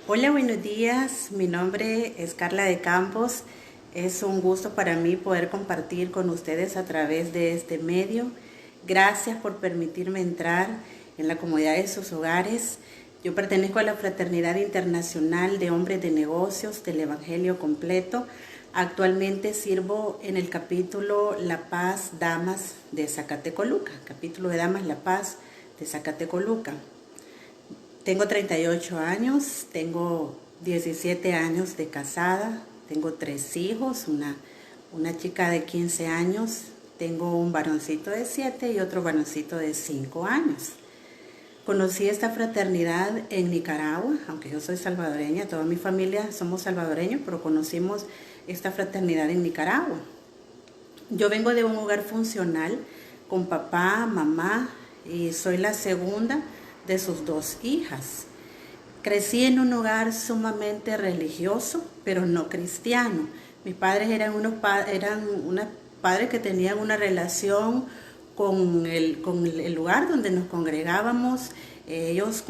Hola, buenos días. Mi nombre es Carla de Campos. Es un gusto para mí poder compartir con ustedes a través de este medio. Gracias por permitirme entrar en la comodidad de sus hogares. Yo pertenezco a la Fraternidad Internacional de Hombres de Negocios del Evangelio Completo. Actualmente sirvo en el capítulo La Paz Damas de Zacatecoluca, capítulo de Damas La Paz de Zacatecoluca. Tengo 38 años, tengo 17 años de casada, tengo 3 hijos, una chica de 15 años, tengo un varoncito de 7 y otro varoncito de 5 años. Conocí esta fraternidad en Nicaragua, aunque yo soy salvadoreña, toda mi familia somos salvadoreños, pero conocimos esta fraternidad en Nicaragua. Yo vengo de un hogar funcional con papá, mamá y soy la segunda de sus 2 hijas. Crecí en un hogar sumamente religioso, pero no cristiano. Mis padres eran unos padres que tenían una relación con el lugar donde nos congregábamos. Ellos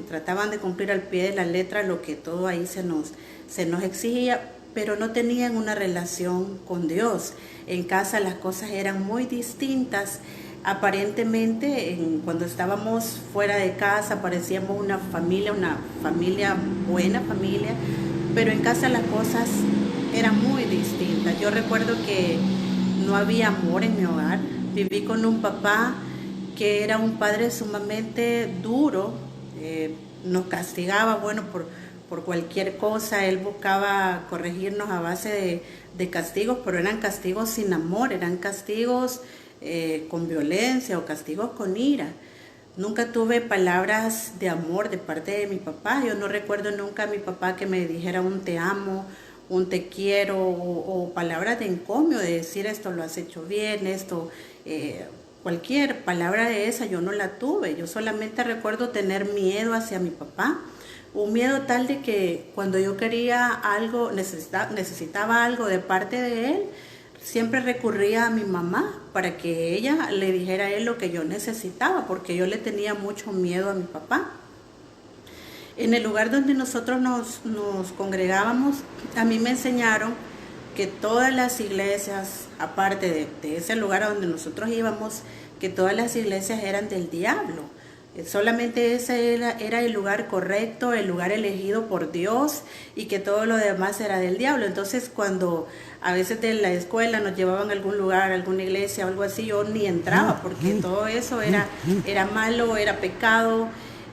trataban de cumplir al pie de la letra lo que todo ahí se nos exigía, pero no tenían una relación con Dios. En casa las cosas eran muy distintas. Aparentemente, cuando estábamos fuera de casa, parecíamos una familia, buena familia, pero en casa las cosas eran muy distintas. Yo recuerdo que no había amor en mi hogar. Viví con un papá que era un padre sumamente duro, nos castigaba, bueno, por cualquier cosa. Él buscaba corregirnos a base de castigos, pero eran castigos sin amor, eran castigos con violencia o castigos con ira. Nunca tuve palabras de amor de parte de mi papá. Yo no recuerdo nunca a mi papá que me dijera un te amo, un te quiero o palabras de encomio, de decir esto lo has hecho bien, cualquier palabra de esa yo no la tuve. Yo solamente recuerdo tener miedo hacia mi papá, un miedo tal de que cuando yo quería algo, necesitaba algo de parte de él, siempre recurría a mi mamá para que ella le dijera a él lo que yo necesitaba, porque yo le tenía mucho miedo a mi papá. En el lugar donde nosotros nos congregábamos, a mí me enseñaron que todas las iglesias, aparte de ese lugar a donde nosotros íbamos, que todas las iglesias eran del diablo. Solamente ese era el lugar correcto, el lugar elegido por Dios, y que todo lo demás era del diablo. Entonces, cuando a veces de la escuela nos llevaban a algún lugar, a alguna iglesia o algo así, yo ni entraba porque todo eso era malo, era pecado,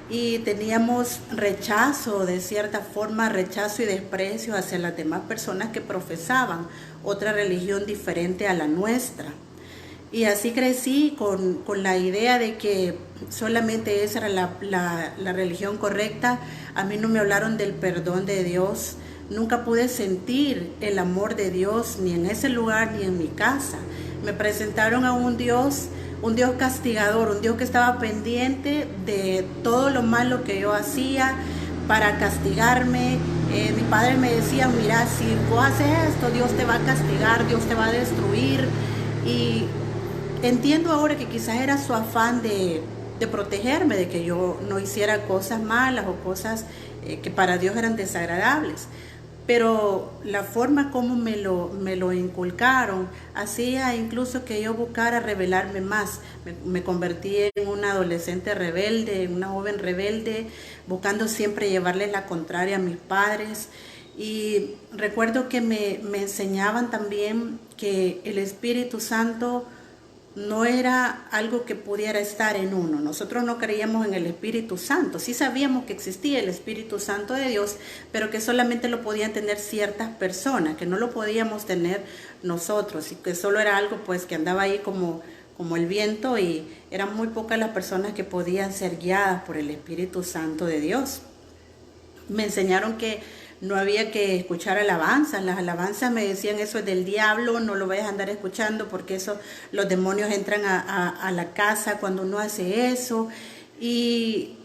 y teníamos rechazo, de cierta forma, rechazo y desprecio hacia las demás personas que profesaban otra religión diferente a la nuestra. Y así crecí con la idea de que solamente esa era la religión correcta. A mí no me hablaron del perdón de Dios. Nunca pude sentir el amor de Dios ni en ese lugar ni en mi casa. Me presentaron a un Dios castigador, un Dios que estaba pendiente de todo lo malo que yo hacía para castigarme. Mi padre me decía, mira, si vos haces esto, Dios te va a castigar, Dios te va a destruir. Y entiendo ahora que quizás era su afán de protegerme, de que yo no hiciera cosas malas o cosas que para Dios eran desagradables. Pero la forma como me lo inculcaron hacía incluso que yo buscara rebelarme más. Me convertí en una adolescente rebelde, en una joven rebelde, buscando siempre llevarles la contraria a mis padres. Y recuerdo que me enseñaban también que el Espíritu Santo no era algo que pudiera estar en uno. Nosotros no creíamos en el Espíritu Santo. Sí sabíamos que existía el Espíritu Santo de Dios, pero que solamente lo podían tener ciertas personas, que no lo podíamos tener nosotros, y que solo era algo pues que andaba ahí como el viento, y eran muy pocas las personas que podían ser guiadas por el Espíritu Santo de Dios. Me enseñaron que no había que escuchar alabanzas. Las alabanzas, me decían, eso es del diablo, no lo vayas a andar escuchando porque eso, los demonios entran a la casa cuando uno hace eso. Y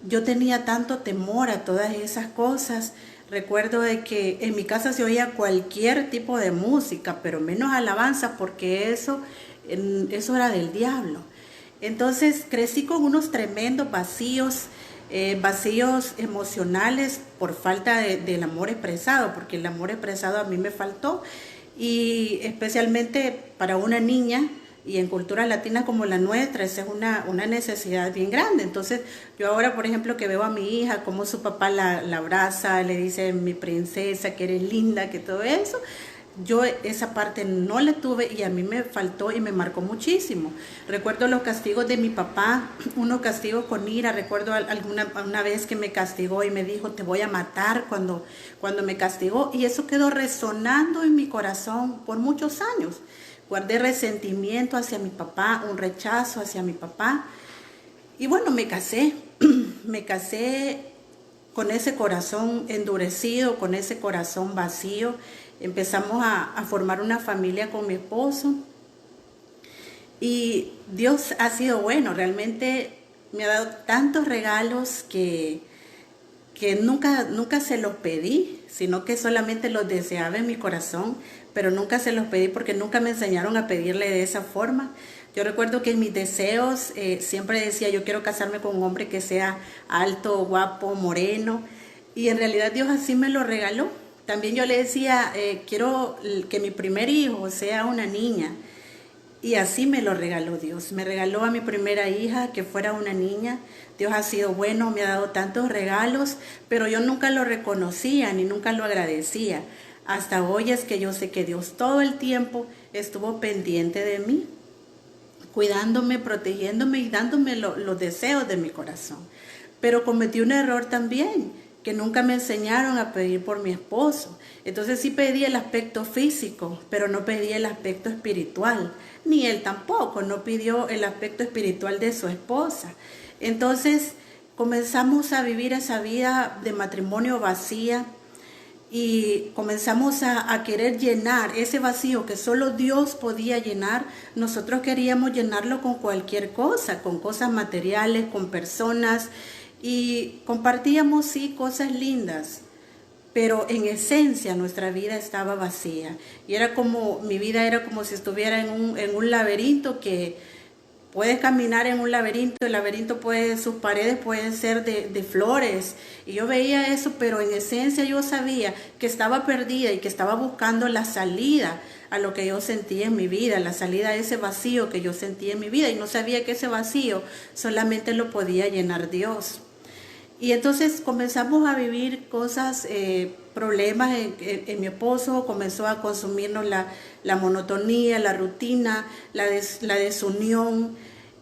yo tenía tanto temor a todas esas cosas. Recuerdo de que en mi casa se oía cualquier tipo de música, pero menos alabanza, porque eso era del diablo. Entonces crecí con unos tremendos vacíos. vacíos emocionales por falta del amor expresado, porque el amor expresado a mí me faltó, y especialmente para una niña y en cultura latina como la nuestra, esa es una necesidad bien grande. Entonces yo ahora, por ejemplo, que veo a mi hija, como su papá la abraza, le dice mi princesa, que eres linda, que todo eso, yo esa parte no la tuve y a mí me faltó y me marcó muchísimo. Recuerdo los castigos de mi papá, unos castigos con ira. Recuerdo una vez que me castigó y me dijo, te voy a matar cuando me castigó. Y eso quedó resonando en mi corazón por muchos años. Guardé resentimiento hacia mi papá, un rechazo hacia mi papá. Y bueno, me casé. Me casé con ese corazón endurecido, con ese corazón vacío. Empezamos a formar una familia con mi esposo y Dios ha sido bueno, realmente me ha dado tantos regalos que nunca se los pedí, sino que solamente los deseaba en mi corazón, pero nunca se los pedí porque nunca me enseñaron a pedirle de esa forma. Yo recuerdo que en mis deseos siempre decía, yo quiero casarme con un hombre que sea alto, guapo, moreno, y en realidad Dios así me lo regaló. También yo le decía, quiero que mi primer hijo sea una niña. Y así me lo regaló Dios. Me regaló a mi primera hija que fuera una niña. Dios ha sido bueno, me ha dado tantos regalos, pero yo nunca lo reconocía ni nunca lo agradecía. Hasta hoy es que yo sé que Dios todo el tiempo estuvo pendiente de mí, cuidándome, protegiéndome y dándome los deseos de mi corazón. Pero cometí un error también, que nunca me enseñaron a pedir por mi esposo. Entonces sí pedí el aspecto físico, pero no pedí el aspecto espiritual. Ni él tampoco, no pidió el aspecto espiritual de su esposa. Entonces comenzamos a vivir esa vida de matrimonio vacía y comenzamos a querer llenar ese vacío que solo Dios podía llenar. Nosotros queríamos llenarlo con cualquier cosa, con cosas materiales, con personas, y compartíamos, sí, cosas lindas, pero en esencia nuestra vida estaba vacía. Y era como, mi vida era como si estuviera en un laberinto, que puedes caminar en un laberinto, el laberinto puede, sus paredes pueden ser de flores. Y yo veía eso, pero en esencia yo sabía que estaba perdida y que estaba buscando la salida a lo que yo sentía en mi vida, la salida a ese vacío que yo sentía en mi vida. Y no sabía que ese vacío solamente lo podía llenar Dios. Y entonces comenzamos a vivir cosas, problemas en mi esposo, comenzó a consumirnos la monotonía, la rutina, la desunión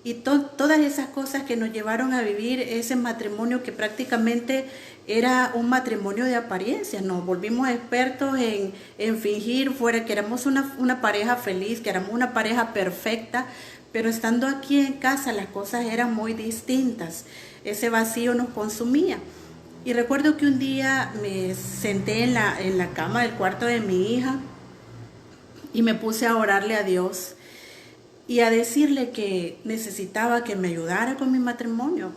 y todas esas cosas que nos llevaron a vivir ese matrimonio que prácticamente era un matrimonio de apariencia. Nos volvimos expertos en fingir fuera que éramos una pareja feliz, que éramos una pareja perfecta, pero estando aquí en casa las cosas eran muy distintas. Ese vacío nos consumía. Y recuerdo que un día me senté en la cama del cuarto de mi hija y me puse a orarle a Dios y a decirle que necesitaba que me ayudara con mi matrimonio.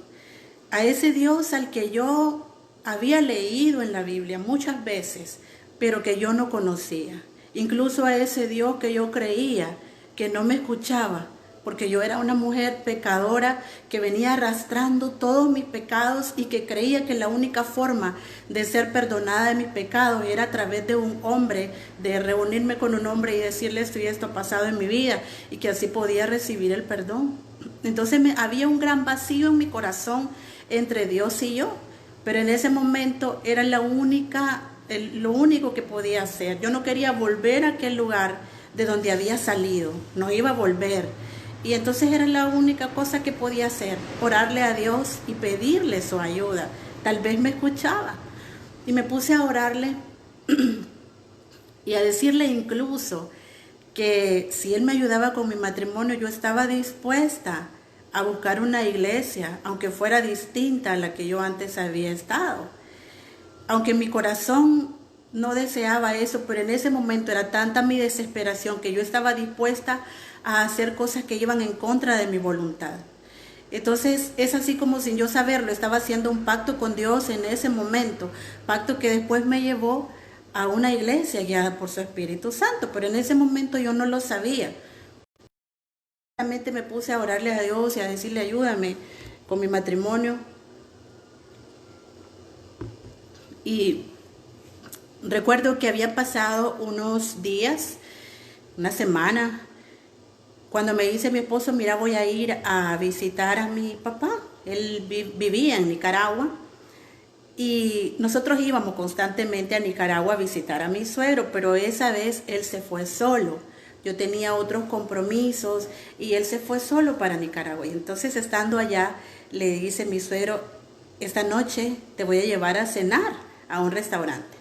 A ese Dios al que yo había leído en la Biblia muchas veces, pero que yo no conocía. Incluso a ese Dios que yo creía que no me escuchaba, porque yo era una mujer pecadora que venía arrastrando todos mis pecados y que creía que la única forma de ser perdonada de mis pecados era a través de un hombre, de reunirme con un hombre y decirle esto y esto ha pasado en mi vida, y que así podía recibir el perdón. Entonces había un gran vacío en mi corazón entre Dios y yo, pero en ese momento era lo único que podía hacer. Yo no quería volver a aquel lugar de donde había salido, no iba a volver. Y entonces era la única cosa que podía hacer, orarle a Dios y pedirle su ayuda. Tal vez me escuchaba. Y me puse a orarle y a decirle incluso que si Él me ayudaba con mi matrimonio, yo estaba dispuesta a buscar una iglesia, aunque fuera distinta a la que yo antes había estado. Aunque mi corazón no deseaba eso, pero en ese momento era tanta mi desesperación que yo estaba dispuesta a hacer cosas que iban en contra de mi voluntad. Entonces es así como sin yo saberlo, estaba haciendo un pacto con Dios en ese momento, pacto que después me llevó a una iglesia guiada por su Espíritu Santo, pero en ese momento yo no lo sabía. Realmente me puse a orarle a Dios y a decirle ayúdame con mi matrimonio. Y recuerdo que había pasado unos días, una semana, cuando me dice mi esposo, mira, voy a ir a visitar a mi papá. Él vivía en Nicaragua y nosotros íbamos constantemente a Nicaragua a visitar a mi suegro, pero esa vez él se fue solo. Yo tenía otros compromisos y él se fue solo para Nicaragua. Y entonces, estando allá, le dice mi suegro, esta noche te voy a llevar a cenar a un restaurante.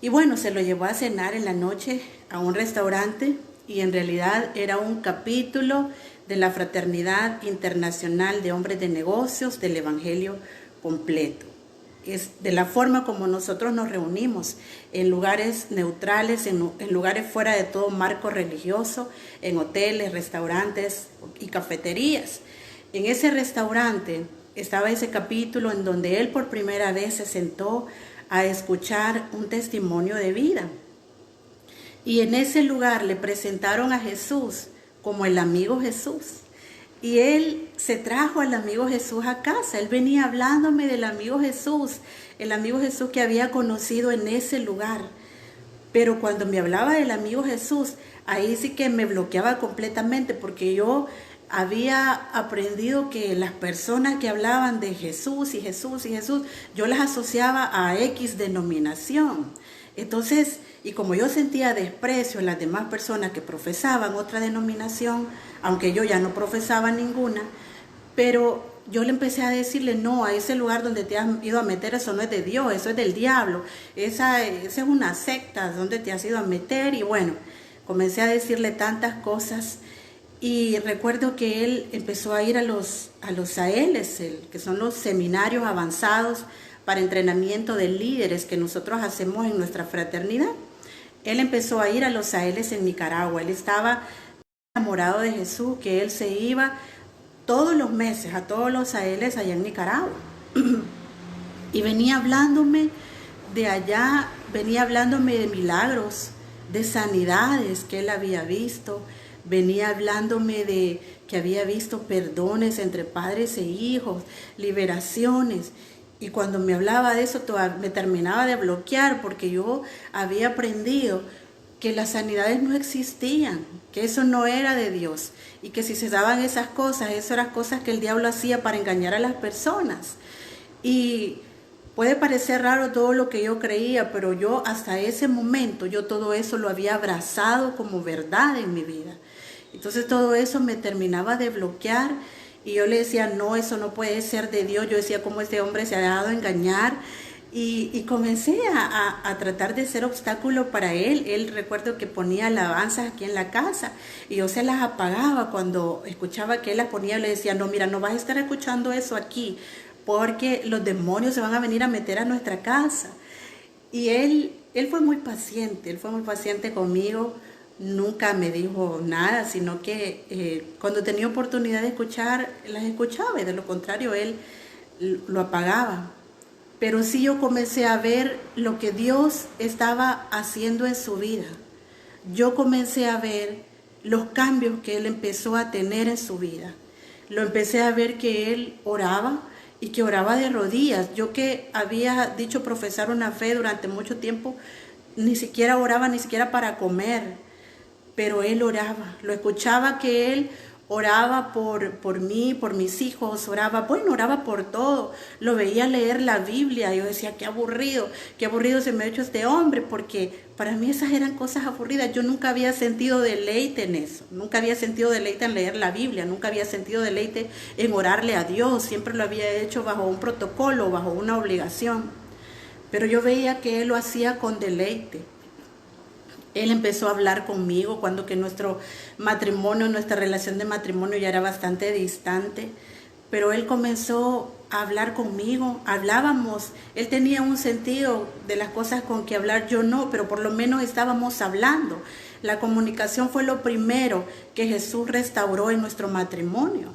Y bueno, se lo llevó a cenar en la noche a un restaurante y en realidad era un capítulo de la Fraternidad Internacional de Hombres de Negocios del Evangelio completo. Es de la forma como nosotros nos reunimos, en lugares neutrales, en lugares fuera de todo marco religioso, en hoteles, restaurantes y cafeterías. En ese restaurante estaba ese capítulo en donde él por primera vez se sentó a escuchar un testimonio de vida. Y en ese lugar le presentaron a Jesús como el amigo Jesús. Y él se trajo al amigo Jesús a casa. Él venía hablándome del amigo Jesús, el amigo Jesús que había conocido en ese lugar. Pero cuando me hablaba del amigo Jesús, ahí sí que me bloqueaba completamente, porque yo había aprendido que las personas que hablaban de Jesús y Jesús y Jesús, yo las asociaba a X denominación. Entonces, y como yo sentía desprecio en las demás personas que profesaban otra denominación, aunque yo ya no profesaba ninguna, pero yo le empecé a decirle, no, a ese lugar donde te has ido a meter, eso no es de Dios, eso es del diablo, esa es una secta donde te has ido a meter. Y bueno, comencé a decirle tantas cosas. Y recuerdo que él empezó a ir a los AELs, que son los seminarios avanzados para entrenamiento de líderes que nosotros hacemos en nuestra fraternidad. Él empezó a ir a los AELs en Nicaragua. Él estaba enamorado de Jesús, que él se iba todos los meses a todos los AELs allá en Nicaragua. Y venía hablándome de allá, venía hablándome de milagros, de sanidades que él había visto. Venía hablándome de que había visto perdones entre padres e hijos, liberaciones. Y cuando me hablaba de eso, me terminaba de bloquear, porque yo había aprendido que las sanidades no existían, que eso no era de Dios, y que si se daban esas eran cosas que el diablo hacía para engañar a las personas. Y puede parecer raro todo lo que yo creía, pero yo hasta ese momento, yo todo eso lo había abrazado como verdad en mi vida. Entonces todo eso me terminaba de bloquear y yo le decía, no, eso no puede ser de Dios. Yo decía, ¿cómo este hombre se ha dejado engañar? Y comencé a tratar de ser obstáculo para él. Él, recuerdo que ponía alabanzas aquí en la casa y yo se las apagaba cuando escuchaba que él las ponía. Le decía, no, mira, no vas a estar escuchando eso aquí, porque los demonios se van a venir a meter a nuestra casa. Y él fue muy paciente conmigo. Nunca me dijo nada, sino que cuando tenía oportunidad de escuchar, las escuchaba, y de lo contrario él lo apagaba. Pero sí, yo comencé a ver lo que Dios estaba haciendo en su vida. Yo comencé a ver los cambios que él empezó a tener en su vida. Lo empecé a ver que él oraba, y que oraba de rodillas. Yo, que había dicho profesar una fe durante mucho tiempo, ni siquiera oraba, ni siquiera para comer. Pero él oraba. Lo escuchaba que él oraba por mí, por mis hijos, oraba por todo. Lo veía leer la Biblia. Yo decía, qué aburrido se me ha hecho este hombre, porque para mí esas eran cosas aburridas. Yo nunca había sentido deleite en eso. Nunca había sentido deleite en leer la Biblia. Nunca había sentido deleite en orarle a Dios. Siempre lo había hecho bajo un protocolo, bajo una obligación. Pero yo veía que él lo hacía con deleite. Él empezó a hablar conmigo cuando que nuestra relación de matrimonio ya era bastante distante, pero él comenzó a hablar conmigo, hablábamos, él tenía un sentido de las cosas con que hablar, yo no, pero por lo menos estábamos hablando. La comunicación fue lo primero que Jesús restauró en nuestro matrimonio.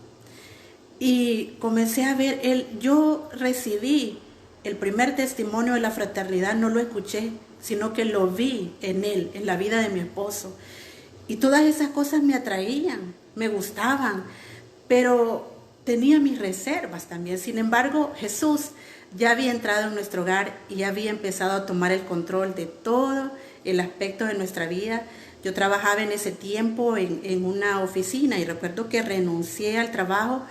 Y comencé a ver, yo recibí el primer testimonio de la fraternidad, no lo escuché, sino que lo vi en él, en la vida de mi esposo. Y todas esas cosas me atraían, me gustaban, pero tenía mis reservas también. Sin embargo, Jesús ya había entrado en nuestro hogar y ya había empezado a tomar el control de todo el aspecto de nuestra vida. Yo trabajaba en ese tiempo en una oficina y recuerdo que renuncié al trabajo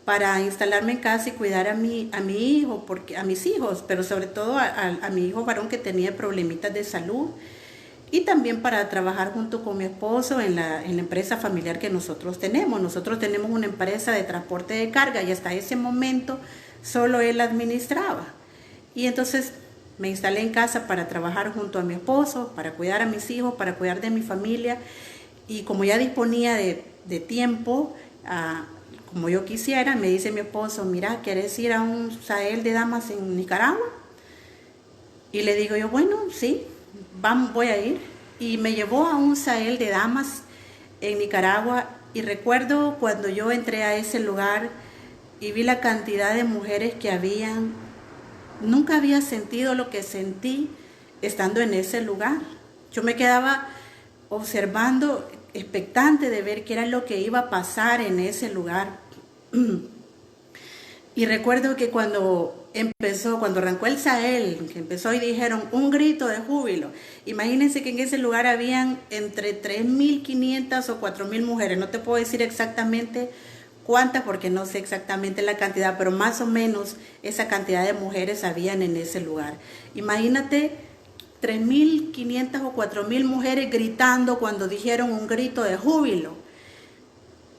para instalarme en casa y cuidar a mi hijo, a mis hijos, pero sobre todo a mi hijo varón que tenía problemitas de salud, y también para trabajar junto con mi esposo en la empresa familiar que nosotros tenemos. Nosotros tenemos una empresa de transporte de carga y hasta ese momento solo él administraba. Y entonces me instalé en casa para trabajar junto a mi esposo, para cuidar a mis hijos, para cuidar de mi familia. Y como ya disponía de tiempo, como yo quisiera, me dice mi esposo, mira, ¿quieres ir a un Sahel de damas en Nicaragua? Y le digo yo, bueno, sí, voy a ir. Y me llevó a un Sahel de damas en Nicaragua. Y recuerdo cuando yo entré a ese lugar y vi la cantidad de mujeres que habían, nunca había sentido lo que sentí estando en ese lugar. Yo me quedaba observando, expectante de ver qué era lo que iba a pasar en ese lugar. Y recuerdo que cuando arrancó el Sahel, que empezó y dijeron un grito de júbilo. Imagínense que en ese lugar habían entre 3.500 o 4.000 mujeres. No te puedo decir exactamente cuántas porque no sé exactamente la cantidad, pero más o menos esa cantidad de mujeres habían en ese lugar. Imagínate 3.500 o 4.000 mujeres gritando cuando dijeron un grito de júbilo.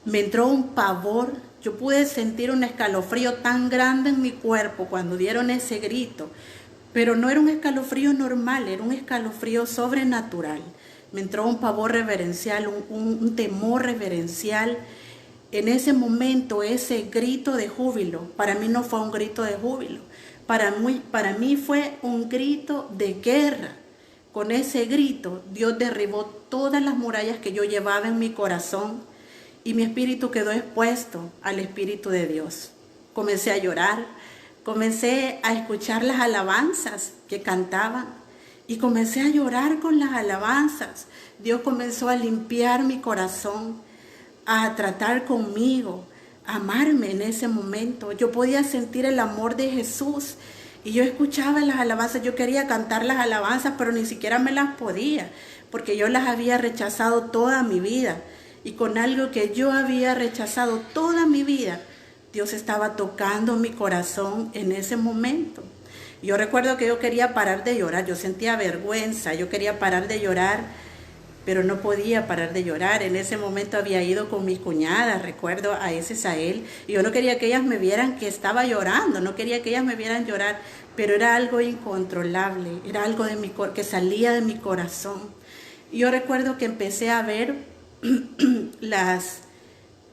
Me entró un pavor. Yo pude sentir un escalofrío tan grande en mi cuerpo cuando dieron ese grito, pero no era un escalofrío normal, era un escalofrío sobrenatural. Me entró un pavor reverencial, un temor reverencial. En ese momento, ese grito de júbilo, para mí no fue un grito de júbilo, para mí fue un grito de guerra. Con ese grito, Dios derribó todas las murallas que yo llevaba en mi corazón, y mi espíritu quedó expuesto al Espíritu de Dios. Comencé a llorar, comencé a escuchar las alabanzas que cantaban y comencé a llorar con las alabanzas. Dios comenzó a limpiar mi corazón, a tratar conmigo, a amarme en ese momento. Yo podía sentir el amor de Jesús y yo escuchaba las alabanzas. Yo quería cantar las alabanzas, pero ni siquiera me las podía, porque yo las había rechazado toda mi vida. Y con algo que yo había rechazado toda mi vida, Dios estaba tocando mi corazón en ese momento. Yo recuerdo que yo quería parar de llorar, yo sentía vergüenza, yo quería parar de llorar, pero no podía parar de llorar. En ese momento había ido con mi cuñada, recuerdo, a ese Sahel, y yo no quería que ellas me vieran que estaba llorando, no quería que ellas me vieran llorar, pero era algo incontrolable, era algo que salía de mi corazón. Y yo recuerdo que empecé a ver las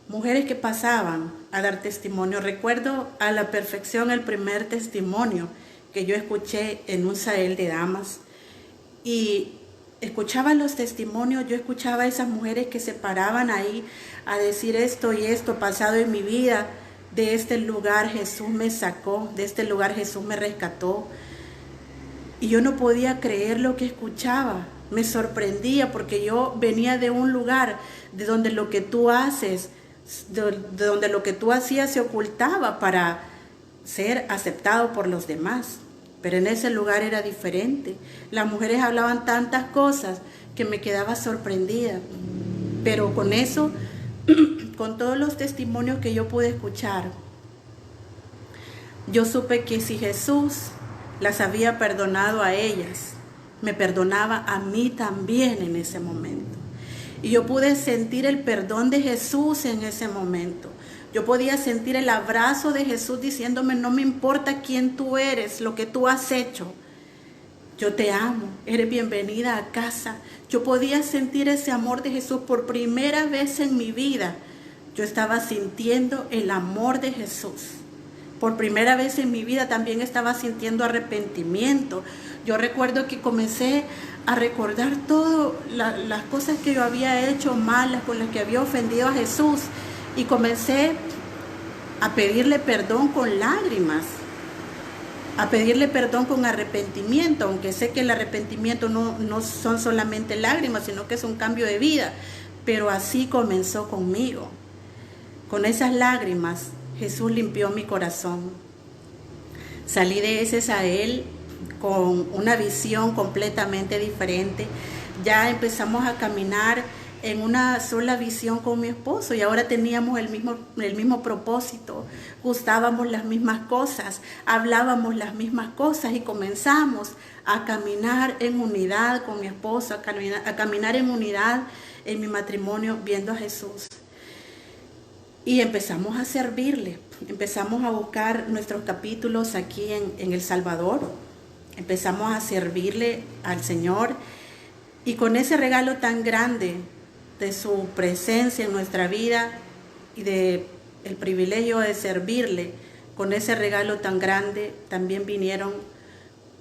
mujeres que pasaban a dar testimonio. Recuerdo a la perfección el primer testimonio que yo escuché en un Sahel de damas, y escuchaba los testimonios. Yo escuchaba a esas mujeres que se paraban ahí a decir esto y esto pasado en mi vida. De este lugar Jesús me sacó, de este lugar Jesús me rescató, y yo no podía creer lo que escuchaba. Me sorprendía porque yo venía de un lugar de donde lo que tú haces, de donde lo que tú hacías se ocultaba para ser aceptado por los demás. Pero en ese lugar era diferente. Las mujeres hablaban tantas cosas que me quedaba sorprendida. Pero con eso, con todos los testimonios que yo pude escuchar, yo supe que si Jesús las había perdonado a ellas, me perdonaba a mí también en ese momento. Y yo pude sentir el perdón de Jesús en ese momento. Yo podía sentir el abrazo de Jesús diciéndome, no me importa quién tú eres, lo que tú has hecho. Yo te amo, eres bienvenida a casa. Yo podía sentir ese amor de Jesús por primera vez en mi vida. Yo estaba sintiendo el amor de Jesús. Por primera vez en mi vida también estaba sintiendo arrepentimiento. Yo recuerdo que comencé a recordar todas las cosas que yo había hecho malas, con las que había ofendido a Jesús, y comencé a pedirle perdón con lágrimas, a pedirle perdón con arrepentimiento, aunque sé que el arrepentimiento no son solamente lágrimas, sino que es un cambio de vida. Pero así comenzó conmigo. Con esas lágrimas Jesús limpió mi corazón. Salí de ese Sahel con una visión completamente diferente. Ya empezamos a caminar en una sola visión con mi esposo y ahora teníamos el mismo propósito, gustábamos las mismas cosas, hablábamos las mismas cosas y comenzamos a caminar en unidad con mi esposo, a caminar en unidad en mi matrimonio viendo a Jesús. Y empezamos a servirle, empezamos a buscar nuestros capítulos aquí en El Salvador, empezamos a servirle al Señor y con ese regalo tan grande de su presencia en nuestra vida y de el privilegio de servirle, con ese regalo tan grande también vinieron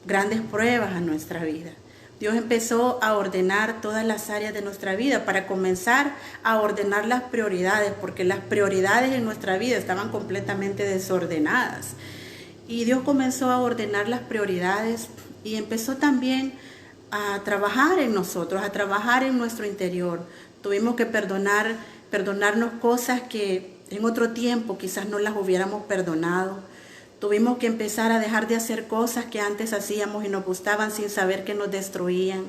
grandes pruebas a nuestra vida. Dios empezó a ordenar todas las áreas de nuestra vida, para comenzar a ordenar las prioridades, porque las prioridades en nuestra vida estaban completamente desordenadas. Y Dios comenzó a ordenar las prioridades y empezó también a trabajar en nosotros, a trabajar en nuestro interior. Tuvimos que perdonarnos cosas que en otro tiempo quizás no las hubiéramos perdonado. Tuvimos que empezar a dejar de hacer cosas que antes hacíamos y nos gustaban sin saber que nos destruían.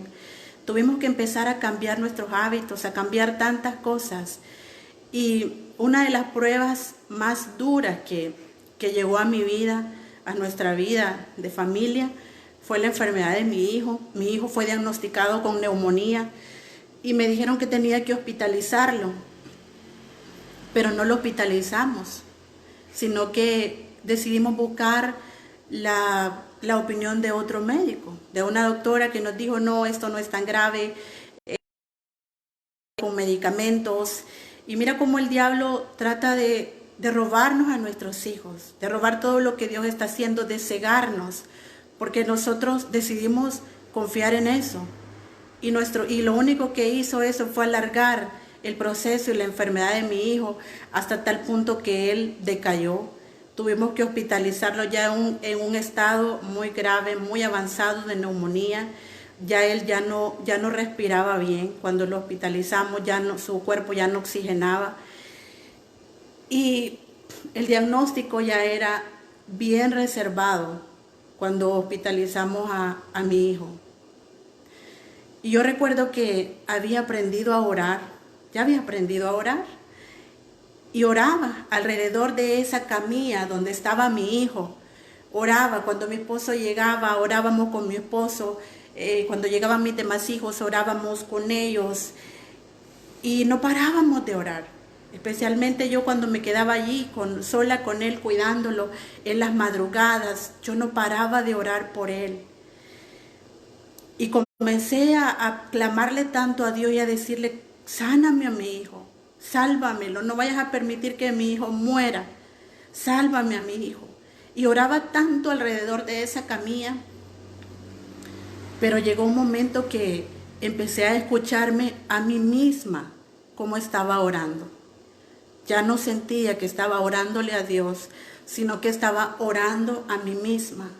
Tuvimos que empezar a cambiar nuestros hábitos, a cambiar tantas cosas. Y una de las pruebas más duras que llegó a mi vida, a nuestra vida de familia, fue la enfermedad de mi hijo. Mi hijo fue diagnosticado con neumonía y me dijeron que tenía que hospitalizarlo, pero no lo hospitalizamos, sino que decidimos buscar la opinión de otro médico, de una doctora que nos dijo, no, esto no es tan grave, con medicamentos. Y mira cómo el diablo trata de robarnos a nuestros hijos, de robar todo lo que Dios está haciendo, de cegarnos, porque nosotros decidimos confiar en eso. Y lo único que hizo eso fue alargar el proceso y la enfermedad de mi hijo hasta tal punto que él decayó. Tuvimos que hospitalizarlo ya en un estado muy grave, muy avanzado de neumonía. Ya él ya no respiraba bien. Cuando lo hospitalizamos, su cuerpo ya no oxigenaba. Y el diagnóstico ya era bien reservado cuando hospitalizamos a mi hijo. Y yo recuerdo que había aprendido a orar, ya había aprendido a orar. Y oraba alrededor de esa camilla donde estaba mi hijo. Oraba cuando mi esposo llegaba, orábamos con mi esposo. Cuando llegaban mis demás hijos, orábamos con ellos. Y no parábamos de orar. Especialmente yo cuando me quedaba allí sola con él, cuidándolo en las madrugadas. Yo no paraba de orar por él. Y comencé a clamarle tanto a Dios y a decirle, sáname a mi hijo, sálvamelo, no vayas a permitir que mi hijo muera, sálvame a mi hijo. Y oraba tanto alrededor de esa camilla, pero llegó un momento que empecé a escucharme a mí misma cómo estaba orando. Ya no sentía que estaba orándole a Dios, sino que estaba orando a mí misma.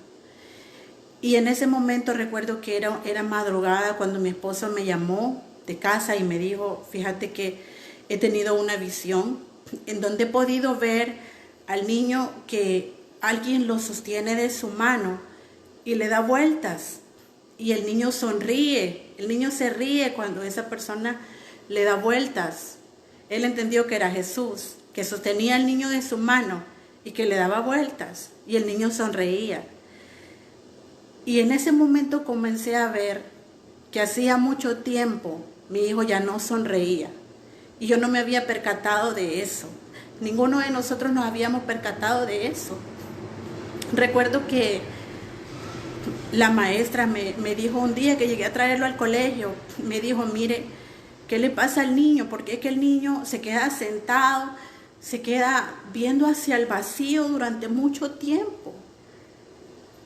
Y en ese momento recuerdo que era madrugada cuando mi esposo me llamó de casa y me dijo, fíjate que he tenido una visión en donde he podido ver al niño que alguien lo sostiene de su mano y le da vueltas. Y el niño sonríe, el niño se ríe cuando esa persona le da vueltas. Él entendió que era Jesús, que sostenía al niño de su mano y que le daba vueltas. Y el niño sonreía. Y en ese momento comencé a ver que hacía mucho tiempo mi hijo ya no sonreía. Y yo no me había percatado de eso. Ninguno de nosotros nos habíamos percatado de eso. Recuerdo que la maestra me dijo un día que llegué a traerlo al colegio, me dijo, mire, ¿qué le pasa al niño? Porque es que el niño se queda sentado, se queda viendo hacia el vacío durante mucho tiempo.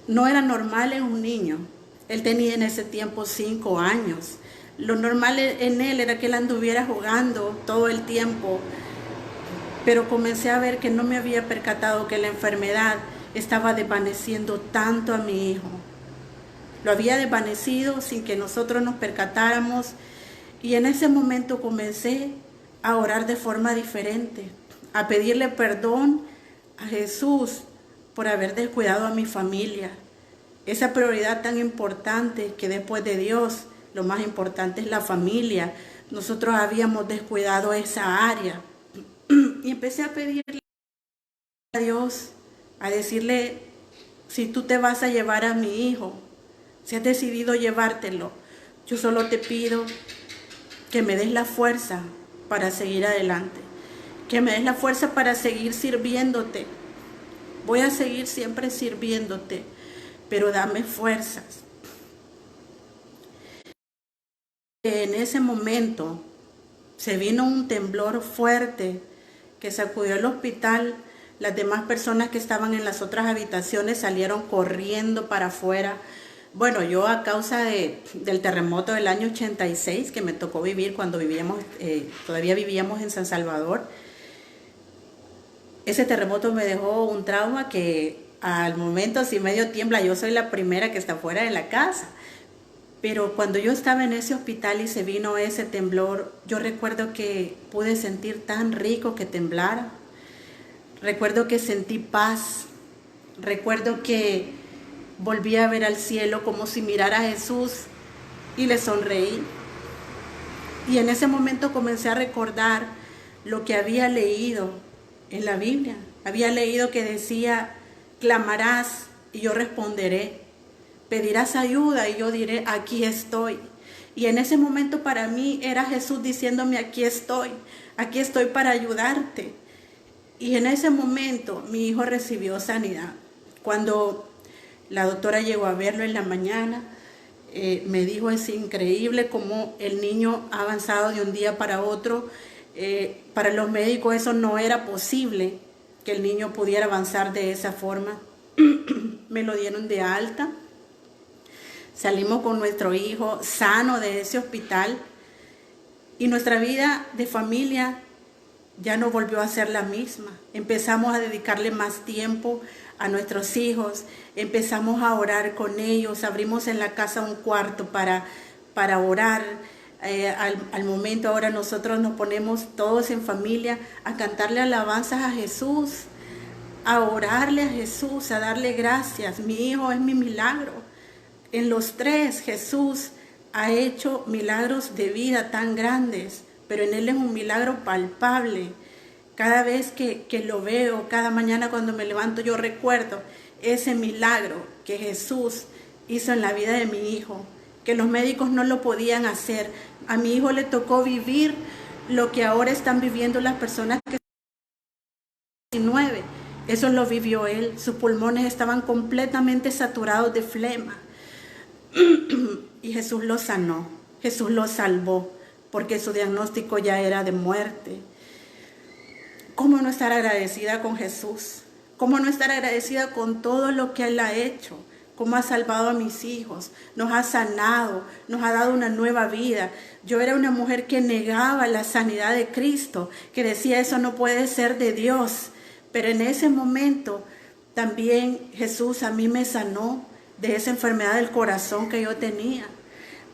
No era normal en un niño. Él tenía en ese tiempo 5 años. Lo normal en él era que él anduviera jugando todo el tiempo. Pero comencé a ver que no me había percatado que la enfermedad estaba desvaneciendo tanto a mi hijo. Lo había desvanecido sin que nosotros nos percatáramos. Y en ese momento comencé a orar de forma diferente, a pedirle perdón a Jesús por haber descuidado a mi familia. Esa prioridad tan importante que después de Dios, lo más importante es la familia. Nosotros habíamos descuidado esa área. Y empecé a pedirle a Dios, a decirle, si tú te vas a llevar a mi hijo, si has decidido llevártelo, yo solo te pido que me des la fuerza para seguir adelante, que me des la fuerza para seguir sirviéndote. Voy a seguir siempre sirviéndote, pero dame fuerzas. En ese momento se vino un temblor fuerte que sacudió el hospital. Las demás personas que estaban en las otras habitaciones salieron corriendo para afuera. Bueno, yo a causa del terremoto del año 86 que me tocó vivir cuando todavía vivíamos en San Salvador, ese terremoto me dejó un trauma que al momento si medio tiembla, yo soy la primera que está fuera de la casa. Pero cuando yo estaba en ese hospital y se vino ese temblor, yo recuerdo que pude sentir tan rico que temblara. Recuerdo que sentí paz. Recuerdo que volví a ver al cielo como si mirara a Jesús y le sonreí. Y en ese momento comencé a recordar lo que había leído en la Biblia. Había leído que decía, clamarás y yo responderé. Pedirás ayuda y yo diré, aquí estoy. Y en ese momento para mí era Jesús diciéndome, aquí estoy para ayudarte. Y en ese momento mi hijo recibió sanidad. Cuando la doctora llegó a verlo en la mañana, me dijo, es increíble cómo el niño ha avanzado de un día para otro. Para los médicos eso no era posible, que el niño pudiera avanzar de esa forma. Me lo dieron de alta. Salimos con nuestro hijo sano de ese hospital y nuestra vida de familia ya no volvió a ser la misma. Empezamos a dedicarle más tiempo a nuestros hijos, empezamos a orar con ellos, abrimos en la casa un cuarto para orar. Al momento ahora nosotros nos ponemos todos en familia a cantarle alabanzas a Jesús, a orarle a Jesús, a darle gracias. Mi hijo es mi milagro. En los tres Jesús ha hecho milagros de vida tan grandes, pero en Él es un milagro palpable. Cada vez que lo veo, cada mañana cuando me levanto, yo recuerdo ese milagro que Jesús hizo en la vida de mi hijo, que los médicos no lo podían hacer. A mi hijo le tocó vivir lo que ahora están viviendo las personas que son 19. Eso lo vivió él. Sus pulmones estaban completamente saturados de flema. Y Jesús lo sanó, Jesús lo salvó, porque su diagnóstico ya era de muerte. ¿Cómo no estar agradecida con Jesús? ¿Cómo no estar agradecida con todo lo que Él ha hecho? ¿Cómo ha salvado a mis hijos? Nos ha sanado, nos ha dado una nueva vida. Yo era una mujer que negaba la sanidad de Cristo, que decía eso no puede ser de Dios. Pero en ese momento también Jesús a mí me sanó de esa enfermedad del corazón que yo tenía.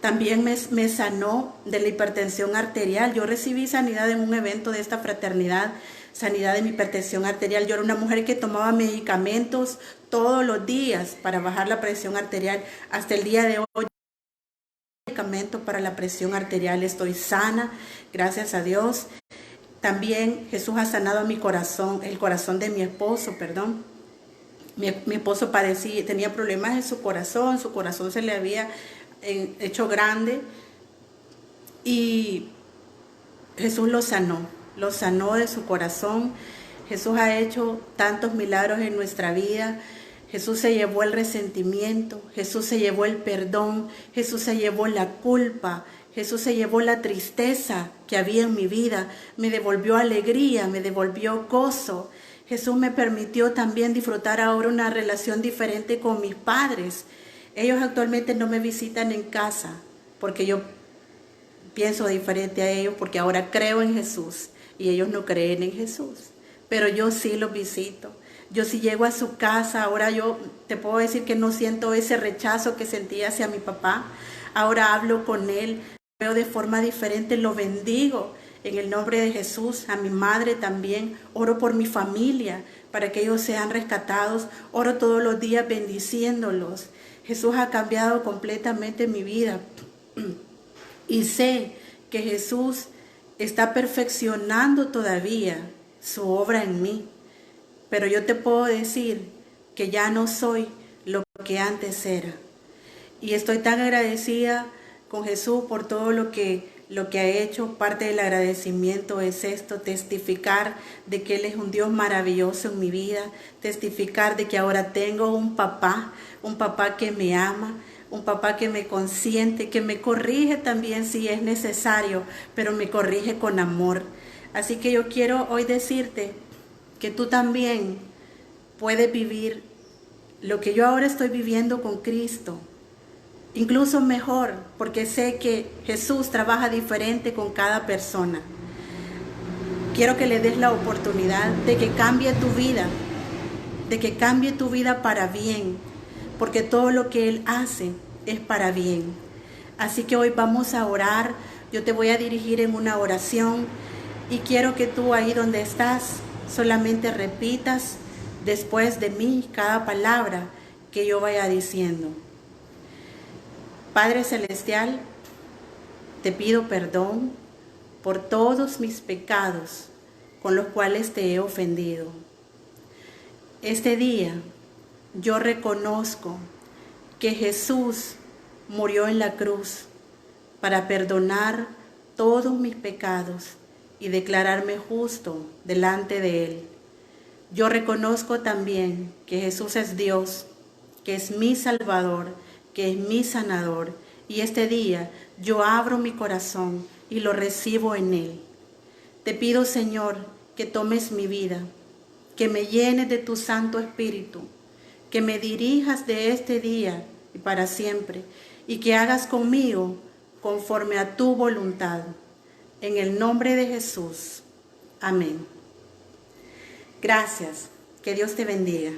También me sanó de la hipertensión arterial. Yo recibí sanidad en un evento de esta fraternidad, sanidad de mi hipertensión arterial. Yo era una mujer que tomaba medicamentos todos los días para bajar la presión arterial. Hasta el día de hoy, medicamento para la presión arterial. Estoy sana, gracias a Dios. También Jesús ha sanado a mi corazón, el corazón de mi esposo, perdón. Mi esposo tenía problemas en su corazón se le había hecho grande y Jesús lo sanó de su corazón. Jesús ha hecho tantos milagros en nuestra vida. Jesús se llevó el resentimiento, Jesús se llevó el perdón, Jesús se llevó la culpa, Jesús se llevó la tristeza que había en mi vida, me devolvió alegría, me devolvió gozo. Jesús me permitió también disfrutar ahora una relación diferente con mis padres. Ellos actualmente no me visitan en casa porque yo pienso diferente a ellos, porque ahora creo en Jesús y ellos no creen en Jesús. Pero yo sí los visito. Yo sí llego a su casa. Ahora yo te puedo decir que no siento ese rechazo que sentía hacia mi papá. Ahora hablo con él, lo veo de forma diferente, lo bendigo. En el nombre de Jesús, a mi madre también. Oro por mi familia, para que ellos sean rescatados. Oro todos los días bendiciéndolos. Jesús ha cambiado completamente mi vida. Y sé que Jesús está perfeccionando todavía su obra en mí. Pero yo te puedo decir que ya no soy lo que antes era. Y estoy tan agradecida con Jesús por todo lo que ha hecho. Parte del agradecimiento es esto, testificar de que Él es un Dios maravilloso en mi vida, testificar de que ahora tengo un papá que me ama, un papá que me consiente, que me corrige también si es necesario, pero me corrige con amor. Así que yo quiero hoy decirte que tú también puedes vivir lo que yo ahora estoy viviendo con Cristo. Incluso mejor, porque sé que Jesús trabaja diferente con cada persona. Quiero que le des la oportunidad de que cambie tu vida para bien, porque todo lo que Él hace es para bien. Así que hoy vamos a orar. Yo te voy a dirigir en una oración y quiero que tú ahí donde estás solamente repitas después de mí cada palabra que yo vaya diciendo. Padre Celestial, te pido perdón por todos mis pecados con los cuales te he ofendido. Este día yo reconozco que Jesús murió en la cruz para perdonar todos mis pecados y declararme justo delante de Él. Yo reconozco también que Jesús es Dios, que es mi Salvador, que es mi sanador, y este día yo abro mi corazón y lo recibo en Él. Te pido, Señor, que tomes mi vida, que me llenes de tu Santo Espíritu, que me dirijas de este día y para siempre, y que hagas conmigo conforme a tu voluntad. En el nombre de Jesús. Amén. Gracias. Que Dios te bendiga.